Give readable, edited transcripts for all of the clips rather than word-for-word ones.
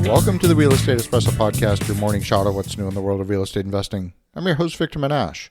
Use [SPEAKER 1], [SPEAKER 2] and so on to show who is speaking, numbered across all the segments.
[SPEAKER 1] Welcome to the Real Estate Espresso Podcast, your morning shot of what's new in the world of real estate investing. I'm your host, Victor Menashe.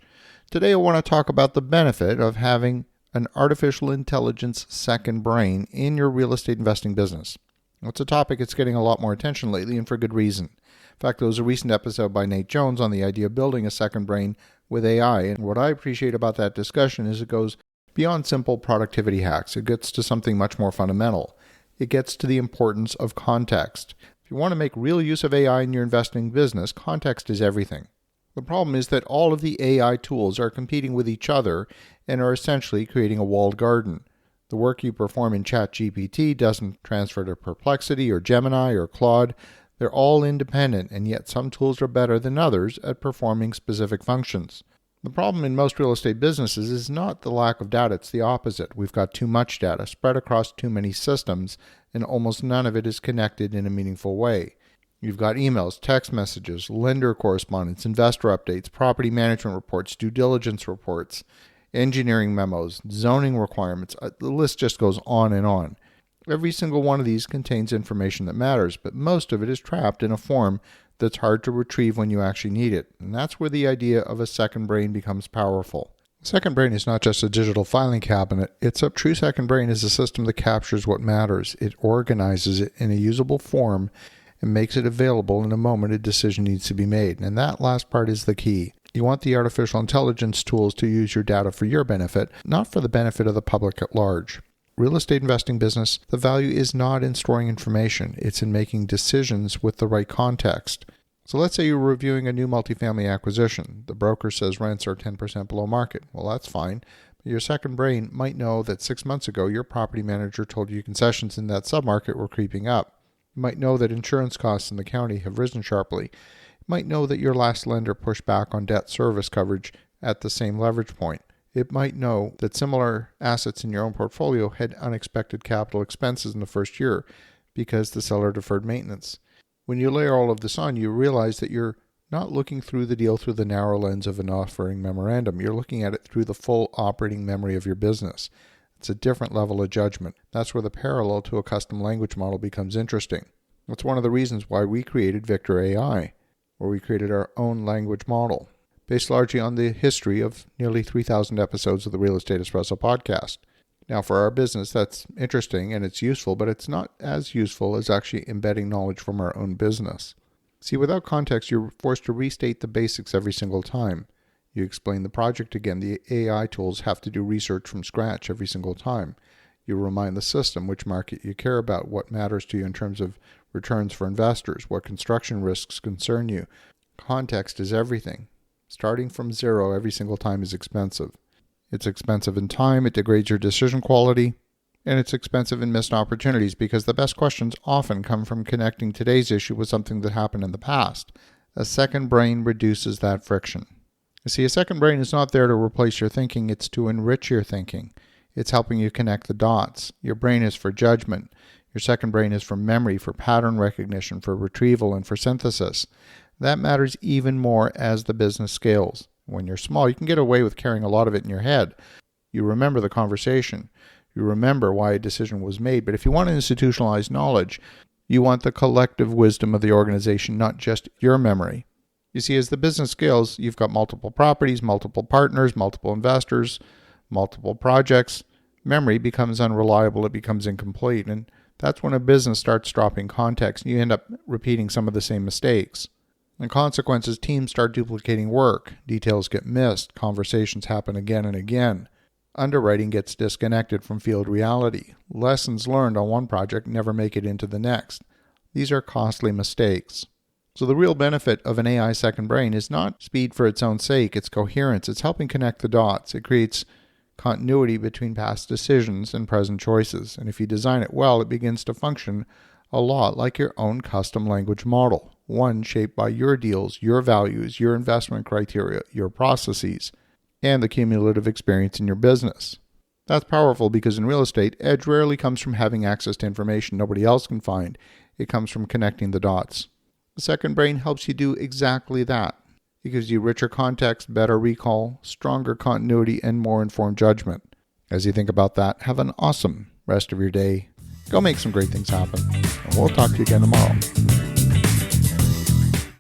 [SPEAKER 1] Today I want to talk about the benefit of having an artificial intelligence second brain in your real estate investing business. It's a topic that's getting a lot more attention lately, and for good reason. In fact, there was a recent episode by Nate Jones on the idea of building a second brain with AI, and what I appreciate about that discussion is it goes beyond simple productivity hacks. It gets to something much more fundamental. It gets to the importance of context. If you want to make real use of AI in your investing business, context is everything. The problem is that all of the AI tools are competing with each other and are essentially creating a walled garden. The work you perform in ChatGPT doesn't transfer to Perplexity or Gemini or Claude. They're all independent, and yet some tools are better than others at performing specific functions. The problem in most real estate businesses is not the lack of data, it's the opposite. We've got too much data spread across too many systems, and almost none of it is connected in a meaningful way. You've got emails, text messages, lender correspondence, investor updates, property management reports, due diligence reports, engineering memos, zoning requirements. The list just goes on and on. Every single one of these contains information that matters, but most of it is trapped in a form that's hard to retrieve when you actually need it. And that's where the idea of a second brain becomes powerful. Second brain is not just a digital filing cabinet. A true second brain is a system that captures what matters. It organizes it in a usable form and makes it available in a moment a decision needs to be made. And that last part is the key. You want the artificial intelligence tools to use your data for your benefit, not for the benefit of the public at large. Real estate investing business, the value is not in storing information. It's in making decisions with the right context. So let's say you're reviewing a new multifamily acquisition. The broker says rents are 10% below market. Well, that's fine. But your second brain might know that 6 months ago, your property manager told you concessions in that submarket were creeping up. You might know that insurance costs in the county have risen sharply. You might know that your last lender pushed back on debt service coverage at the same leverage point. It might know that similar assets in your own portfolio had unexpected capital expenses in the first year because the seller deferred maintenance. When you layer all of this on, you realize that you're not looking through the deal through the narrow lens of an offering memorandum. You're looking at it through the full operating memory of your business. It's a different level of judgment. That's where the parallel to a custom language model becomes interesting. That's one of the reasons why we created Victor AI, where we created our own language model, based largely on the history of nearly 3,000 episodes of the Real Estate Espresso podcast. Now, for our business, that's interesting and it's useful, but it's not as useful as actually embedding knowledge from our own business. See, without context, you're forced to restate the basics every single time. You explain the project again. The AI tools have to do research from scratch every single time. You remind the system which market you care about, what matters to you in terms of returns for investors, what construction risks concern you. Context is everything. Starting from zero every single time is expensive. It's expensive in time, it degrades your decision quality, and it's expensive in missed opportunities because the best questions often come from connecting today's issue with something that happened in the past. A second brain reduces that friction. You see, a second brain is not there to replace your thinking, it's to enrich your thinking. It's helping you connect the dots. Your brain is for judgment. Your second brain is for memory, for pattern recognition, for retrieval, and for synthesis. That matters even more as the business scales. When you're small, you can get away with carrying a lot of it in your head. You remember the conversation. You remember why a decision was made. But if you want to institutionalize knowledge, you want the collective wisdom of the organization, not just your memory. You see, as the business scales, you've got multiple properties, multiple partners, multiple investors, multiple projects. Memory becomes unreliable. It becomes incomplete. And that's when a business starts dropping context. You end up repeating some of the same mistakes. And consequences, teams start duplicating work, details get missed, conversations happen again and again. Underwriting gets disconnected from field reality. Lessons learned on one project never make it into the next. These are costly mistakes. So the real benefit of an AI second brain is not speed for its own sake, it's coherence. It's helping connect the dots. It creates continuity between past decisions and present choices. And if you design it well, it begins to function a lot like your own custom language model. One shaped by your deals, your values, your investment criteria, your processes, and the cumulative experience in your business. That's powerful because in real estate, edge rarely comes from having access to information nobody else can find. It comes from connecting the dots. The second brain helps you do exactly that. It gives you richer context, better recall, stronger continuity, and more informed judgment. As you think about that, have an awesome rest of your day. Go make some great things happen. And we'll talk to you again tomorrow.